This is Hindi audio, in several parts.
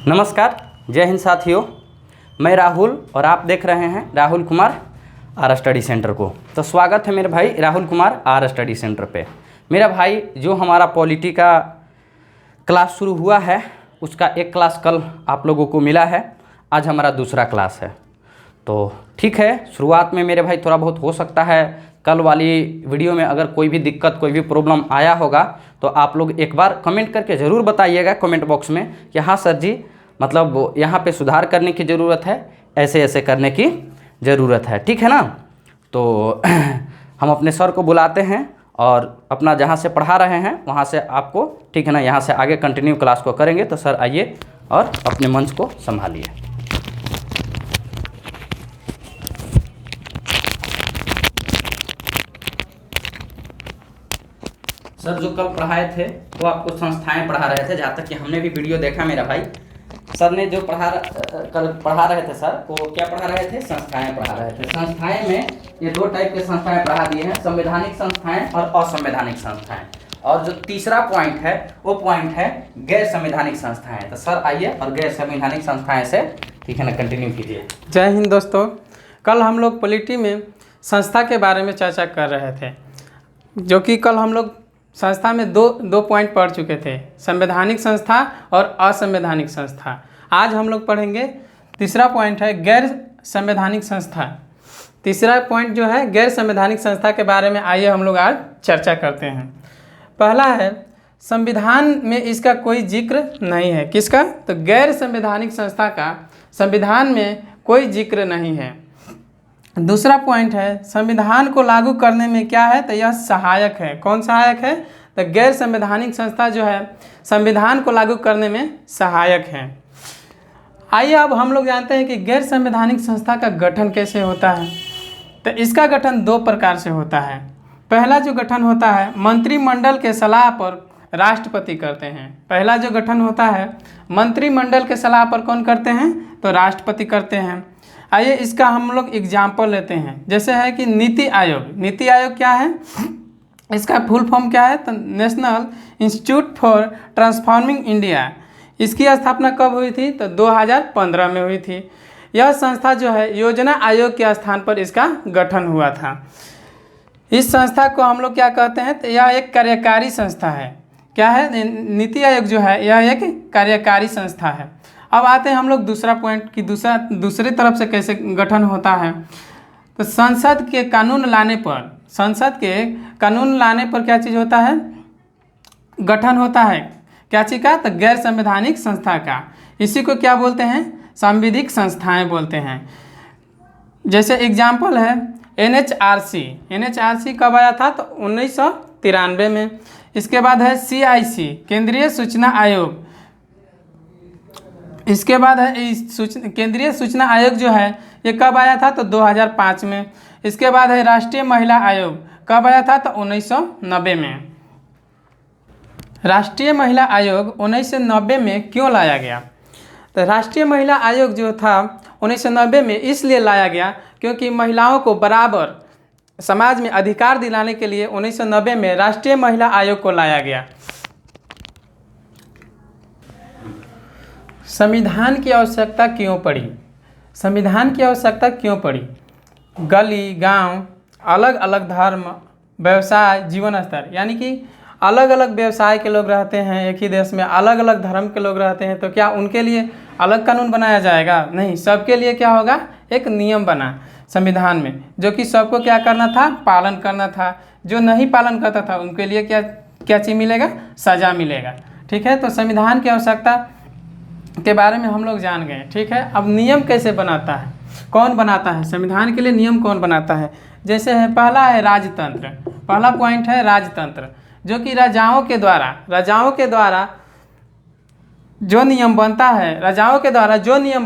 नमस्कार, जय हिंद साथियों। मैं राहुल और आप देख रहे हैं Rahul Kumar R study centre को। तो स्वागत है मेरे भाई Rahul Kumar R study centre पे। मेरा भाई जो हमारा पॉलिटी का क्लास शुरू हुआ है उसका एक क्लास कल आप लोगों को मिला है, आज हमारा दूसरा क्लास है। तो ठीक है, शुरुआत में मेरे भाई थोड़ा बहुत हो सकता है कल वाली वीडियो में अगर कोई भी दिक्कत कोई भी प्रॉब्लम आया होगा तो आप लोग एक बार कमेंट करके ज़रूर बताइएगा कमेंट बॉक्स में कि हाँ सर जी, मतलब यहाँ पे सुधार करने की ज़रूरत है, ऐसे ऐसे करने की ज़रूरत है, ठीक है ना। तो हम अपने सर को बुलाते हैं और अपना जहाँ से पढ़ा रहे हैं वहाँ से आपको, ठीक है ना, यहाँ से आगे कंटिन्यू क्लास को करेंगे। तो सर आइए और अपने मंच को संभालिए। सर जो कल पढ़ाए थे वो आपको संस्थाएं पढ़ा रहे थे, जहाँ तक कि हमने भी वीडियो देखा मेरा भाई। सर ने जो कल पढ़ा रहे थे सर, वो क्या पढ़ा रहे थे? संस्थाएं पढ़ा रहे थे। संस्थाएं में ये दो टाइप के संस्थाएं पढ़ा दिए हैं, संवैधानिक संस्थाएं और असंवैधानिक संस्थाएं। और जो तीसरा पॉइंट है वो पॉइंट है गैर संवैधानिक संस्थाएं। तो सर आइए और गैर संवैधानिक संस्थाएं से, ठीक है ना, कंटिन्यू कीजिए। जय हिंद दोस्तों। कल हम लोग पॉलिटी में संस्था के बारे में चर्चा कर रहे थे, जो कि कल हम लोग संस्था में दो पॉइंट पढ़ चुके थे, संवैधानिक संस्था और असंवैधानिक संस्था। आज हम लोग पढ़ेंगे तीसरा पॉइंट है गैर संवैधानिक संस्था। तीसरा पॉइंट जो है गैर संवैधानिक संस्था के बारे में आइए हम लोग आज चर्चा करते हैं। पहला है, संविधान में इसका कोई जिक्र नहीं है। किसका? तो गैर संवैधानिक संस्था का संविधान में कोई जिक्र नहीं है। दूसरा पॉइंट है, संविधान को लागू करने में क्या है? तो यह सहायक है। कौन सहायक है? तो गैर संवैधानिक संस्था जो है संविधान को लागू करने में सहायक है। आइए अब हम लोग जानते हैं कि गैर संवैधानिक संस्था का गठन कैसे होता है। तो इसका गठन दो प्रकार से होता है। पहला जो गठन होता है, मंत्रिमंडल के सलाह पर राष्ट्रपति करते हैं। पहला जो गठन होता है मंत्रिमंडल के सलाह पर कौन करते हैं? तो राष्ट्रपति करते हैं। आइए इसका हम लोग एग्जाम्पल लेते हैं। जैसे है कि नीति आयोग। नीति आयोग क्या है? इसका फुल फॉर्म क्या है? तो national institute for transforming India. इसकी स्थापना कब हुई थी? तो 2015 में हुई थी। यह संस्था जो है योजना आयोग के स्थान पर इसका गठन हुआ था। इस संस्था को हम लोग क्या कहते हैं? तो यह एक कार्यकारी संस्था है। क्या है? नीति आयोग जो है यह एक कार्यकारी संस्था है। अब आते हैं हम लोग दूसरा पॉइंट कि दूसरी तरफ से कैसे गठन होता है। तो संसद के कानून लाने पर क्या चीज़ होता है? गठन होता है। क्या चीज़ का? तो गैर संवैधानिक संस्था का। इसी को क्या बोलते हैं? सांविधिक संस्थाएं बोलते हैं। जैसे एग्जाम्पल है NHRC। NHRC कब आया था? तो 1993 में। इसके बाद है CIC, केंद्रीय सूचना आयोग। इसके बाद है केंद्रीय सूचना आयोग जो है ये कब आया था? तो 2005 में। इसके बाद है राष्ट्रीय महिला आयोग। कब आया था? तो 1990 में। राष्ट्रीय महिला आयोग 1990 में क्यों लाया गया? तो राष्ट्रीय महिला आयोग जो था 1990 में इसलिए लाया गया क्योंकि महिलाओं को बराबर समाज में अधिकार दिलाने के लिए 1990 में राष्ट्रीय महिला आयोग को लाया गया। संविधान की आवश्यकता क्यों पड़ी? संविधान की आवश्यकता क्यों पड़ी? गली, गांव, अलग अलग धर्म, व्यवसाय, जीवन स्तर, यानी कि अलग अलग व्यवसाय के लोग रहते हैं एक ही देश में, अलग अलग धर्म के लोग रहते हैं, तो क्या उनके लिए अलग कानून बनाया जाएगा? नहीं, सबके लिए क्या होगा? एक नियम बना संविधान में, जो कि सबको क्या करना था? पालन करना था। जो नहीं पालन करता था उनके लिए क्या चीज़ मिलेगा? सज़ा मिलेगा। ठीक है, तो संविधान की आवश्यकता के बारे में हम लोग जान गए। ठीक है, अब नियम कैसे बनाता है? कौन बनाता है? संविधान के लिए नियम कौन बनाता है? जैसे है, पहला है राजतंत्र। पहला पॉइंट है राजतंत्र, जो कि राजाओं के द्वारा जो नियम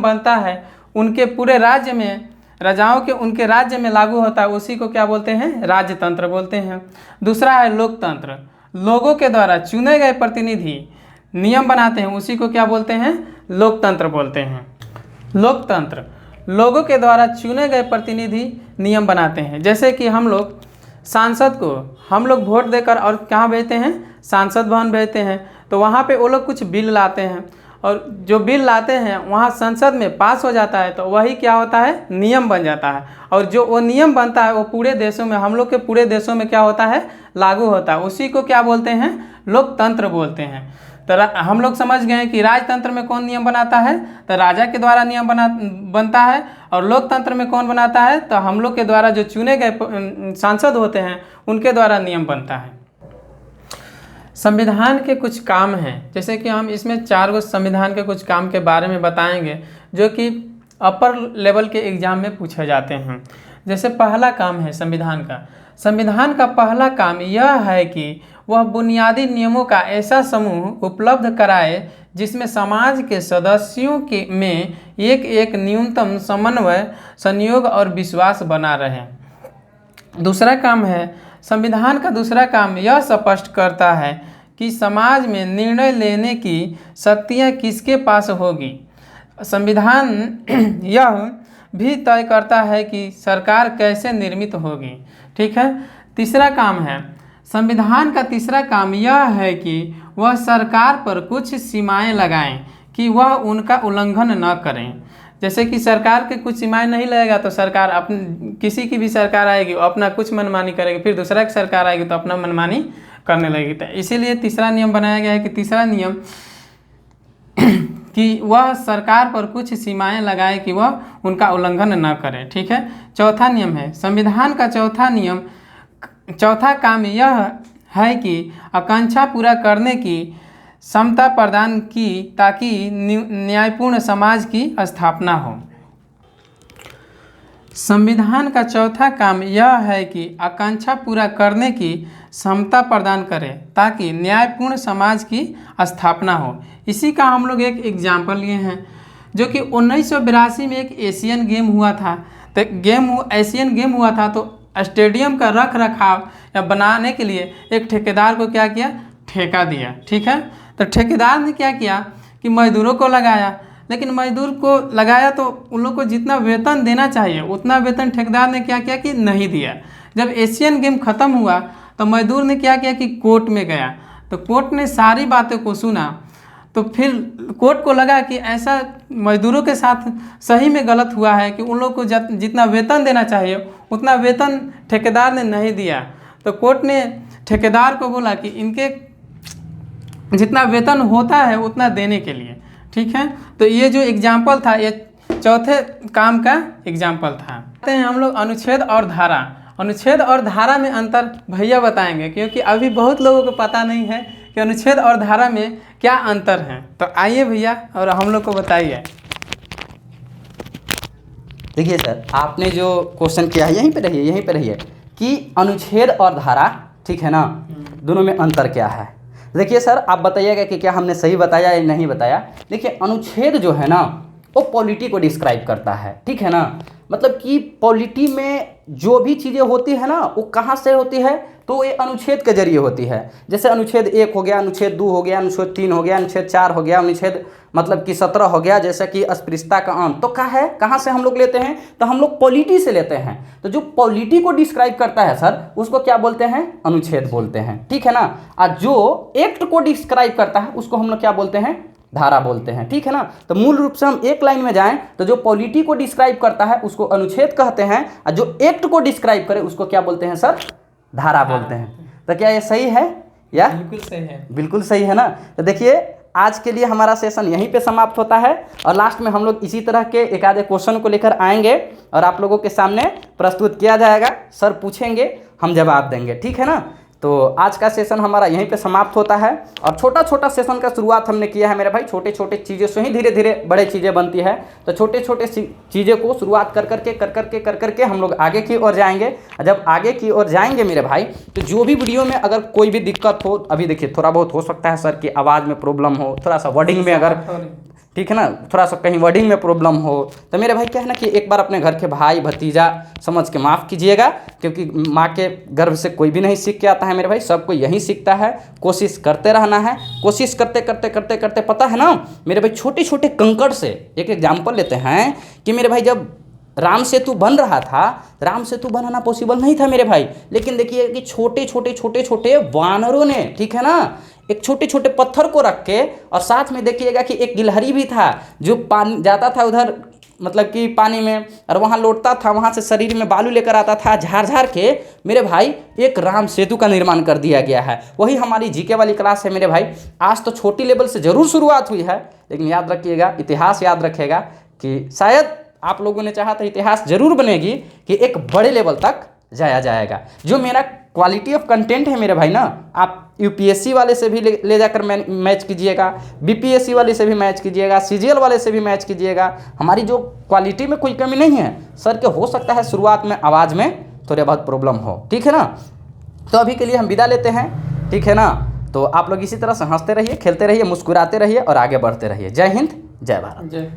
बनता है, उनके पूरे राज्य में, उनके राज्य में लागू होता है, उसी को क्या बोलते हैं? राजतंत्र बोलते हैं। दूसरा है लोकतंत्र। लोगों के द्वारा चुने गए प्रतिनिधि नियम बनाते हैं, उसी को क्या बोलते हैं? लोकतंत्र बोलते हैं। लोकतंत्र, लोगों के द्वारा चुने गए प्रतिनिधि नियम बनाते हैं। जैसे कि हम लोग सांसद को हम लोग वोट देकर और कहाँ भेजते हैं? सांसद भवन भेजते हैं। तो वहाँ पे वो लोग कुछ बिल लाते हैं और जो बिल लाते हैं वहाँ संसद में पास हो जाता है तो वही क्या होता है, नियम बन जाता है। और जो वो नियम बनता है वो पूरे देशों में, हम लोग के पूरे देशों में क्या होता है, लागू होता है। उसी को क्या बोलते हैं, लोकतंत्र बोलते हैं। तो हम लोग समझ गए कि राजतंत्र में कौन नियम बनाता है, तो राजा के द्वारा नियम बनता है। और लोकतंत्र में कौन बनाता है, तो हम लोग के द्वारा जो चुने गए सांसद होते हैं उनके द्वारा नियम बनता है। संविधान के कुछ काम हैं, जैसे कि हम इसमें 4 गो संविधान के कुछ काम के बारे में बताएंगे जो कि अपर लेवल के एग्जाम में पूछे जाते हैं। जैसे पहला काम है संविधान का पहला काम यह है कि वह बुनियादी नियमों का ऐसा समूह उपलब्ध कराए जिसमें समाज के सदस्यों के में एक न्यूनतम समन्वय, संयोग और विश्वास बना रहे। दूसरा काम है, संविधान का दूसरा काम यह स्पष्ट करता है कि समाज में निर्णय लेने की शक्तियाँ किसके पास होगी। संविधान यह भी तय करता है कि सरकार कैसे निर्मित होगी। ठीक है। तीसरा काम है, संविधान का तीसरा काम यह है कि वह सरकार पर कुछ सीमाएं लगाएं कि वह उनका उल्लंघन न करें। जैसे कि सरकार के कुछ सीमाएं नहीं लगेगा तो सरकार किसी की भी सरकार आएगी वो अपना कुछ मनमानी करेगी, फिर दूसरा की सरकार आएगी तो अपना मनमानी करने लगेगी। तो इसीलिए तीसरा नियम बनाया गया है कि तीसरा नियम कि वह सरकार पर कुछ सीमाएं लगाए कि वह उनका उल्लंघन न करे। ठीक है। चौथा नियम है, संविधान का चौथा काम यह है कि आकांक्षा पूरा करने की समता प्रदान की ताकि न्यायपूर्ण समाज की स्थापना हो। संविधान का चौथा काम यह है कि आकांक्षा पूरा करने की क्षमता प्रदान करे ताकि न्यायपूर्ण समाज की स्थापना हो। इसी का हम लोग एक एग्जाम्पल लिए हैं जो कि 1982 में एक एशियन गेम हुआ था। तो एशियन गेम हुआ था तो स्टेडियम का रख रखाव या बनाने के लिए एक ठेकेदार को क्या किया, ठेका दिया। ठीक है। तो ठेकेदार ने क्या किया कि मजदूरों को लगाया, लेकिन मजदूर को लगाया तो उन लोग को जितना वेतन देना चाहिए उतना वेतन ठेकेदार ने क्या किया कि नहीं दिया। जब एशियन गेम ख़त्म हुआ तो मजदूर ने क्या किया कि कोर्ट में गया, तो कोर्ट ने सारी बातों को सुना। तो फिर कोर्ट को लगा कि ऐसा मजदूरों के साथ सही में गलत हुआ है कि उन लोग को जितना वेतन देना चाहिए उतना वेतन ठेकेदार ने नहीं दिया। तो कोर्ट ने ठेकेदार को बोला कि इनके जितना वेतन होता है उतना देने के लिए। ठीक है। तो ये जो एग्जाम्पल था ये चौथे काम का एग्जाम्पल था। आते हैं हम लोग अनुच्छेद और धारा। अनुच्छेद और धारा में अंतर भैया बताएंगे, क्योंकि अभी बहुत लोगों को पता नहीं है कि अनुच्छेद और धारा में क्या अंतर है। तो आइए भैया और हम लोग को बताइए। देखिए सर, आपने जो क्वेश्चन किया है यहीं पे रहिए कि अनुच्छेद और धारा, ठीक है ना, दोनों में अंतर क्या है। देखिए सर, आप बताइएगा कि क्या हमने सही बताया या नहीं बताया। देखिए अनुच्छेद जो है ना वो पॉलिटी को डिस्क्राइब करता है। ठीक है ना, मतलब कि पॉलिटी में जो भी चीज़ें होती है ना वो कहाँ से होती है, तो ये अनुच्छेद के जरिए होती है। जैसे अनुच्छेद 1 हो गया, अनुच्छेद 2 हो गया, अनुच्छेद 3 हो गया, अनुच्छेद 4 हो गया, अनुच्छेद मतलब कि 17 हो गया, जैसे कि अस्पृश्यता का अंत। तो कहाँ से हम लोग लेते हैं, तो हम लोग पॉलिटी से लेते हैं। तो जो पॉलिटी को डिस्क्राइब करता है सर उसको क्या बोलते हैं, अनुच्छेद बोलते हैं। ठीक है ना। और जो एक्ट को डिस्क्राइब करता है उसको हम लोग क्या बोलते हैं, धारा बोलते हैं। ठीक है ना। तो मूल रूप से हम एक लाइन में जाएं तो जो पॉलिटी को डिस्क्राइब करता है उसको अनुच्छेद कहते हैं, और जो एक्ट को डिस्क्राइब करे उसको क्या बोलते हैं सर, धारा बोलते हैं। तो क्या ये सही है या बिल्कुल सही है, बिल्कुल सही है ना। तो देखिए आज के लिए हमारा सेशन यहीं पे समाप्त होता है, और लास्ट में हम लोग इसी तरह के एक आधे क्वेश्चन को लेकर आएंगे और आप लोगों के सामने प्रस्तुत किया जाएगा। सर पूछेंगे, हम जवाब देंगे। ठीक है ना। तो आज का सेशन हमारा यहीं पे समाप्त होता है, और छोटा छोटा सेशन का शुरुआत हमने किया है मेरे भाई। छोटे छोटे चीज़ें से ही धीरे धीरे बड़े चीज़ें बनती है। तो छोटे छोटे चीज़ें को शुरुआत कर करके हम लोग आगे की ओर जाएंगे। जब आगे की ओर जाएंगे मेरे भाई, तो जो भी वीडियो में अगर कोई भी दिक्कत हो, अभी देखिए थोड़ा बहुत हो सकता है सर की आवाज़ में प्रॉब्लम हो, थोड़ा सा वर्डिंग में अगर, ठीक है ना, थोड़ा सा कहीं वर्डिंग में प्रॉब्लम हो, तो मेरे भाई क्या है ना कि एक बार अपने घर के भाई भतीजा समझ के माफ़ कीजिएगा, क्योंकि माँ के गर्भ से कोई भी नहीं सीख के आता है मेरे भाई, सबको यही सीखता है। कोशिश करते रहना है, कोशिश करते पता है ना मेरे भाई, छोटे छोटे कंकड़ से एक एग्जाम्पल लेते हैं कि मेरे भाई जब राम सेतु बन रहा था, राम सेतु बनाना पॉसिबल नहीं था मेरे भाई, लेकिन देखिए कि छोटे छोटे वानरों ने, ठीक है ना, एक छोटे छोटे पत्थर को रख के, और साथ में देखिएगा कि एक गिलहरी भी था जो पानी जाता था उधर, मतलब कि पानी में, और वहाँ लौटता था, वहाँ से शरीर में बालू लेकर आता था, झाड़ झाड़ के मेरे भाई एक राम सेतु का निर्माण कर दिया गया है। वही हमारी जीके वाली क्लास है मेरे भाई। आज तो छोटी लेवल से ज़रूर शुरुआत हुई है, लेकिन याद रखिएगा, इतिहास याद रखेगा कि शायद आप लोगों ने चाहा तो इतिहास जरूर बनेगी कि एक बड़े लेवल तक जाया जाएगा। जो मेरा क्वालिटी ऑफ कंटेंट है मेरे भाई ना, आप यूपीएससी वाले से भी ले जाकर मैच कीजिएगा, बीपीएससी वाले से भी मैच कीजिएगा, सीजीएल वाले से भी मैच कीजिएगा। हमारी जो क्वालिटी में कोई कमी नहीं है सर, के हो सकता है शुरुआत में आवाज़ में थोड़ी बहुत प्रॉब्लम हो, ठीक है ना। तो अभी के लिए हम विदा लेते हैं, ठीक है ना। तो आप लोग इसी तरह से हंसते रहिए, खेलते रहिए, मुस्कुराते रहिए और आगे बढ़ते रहिए। जय हिंद, जय भारत। जय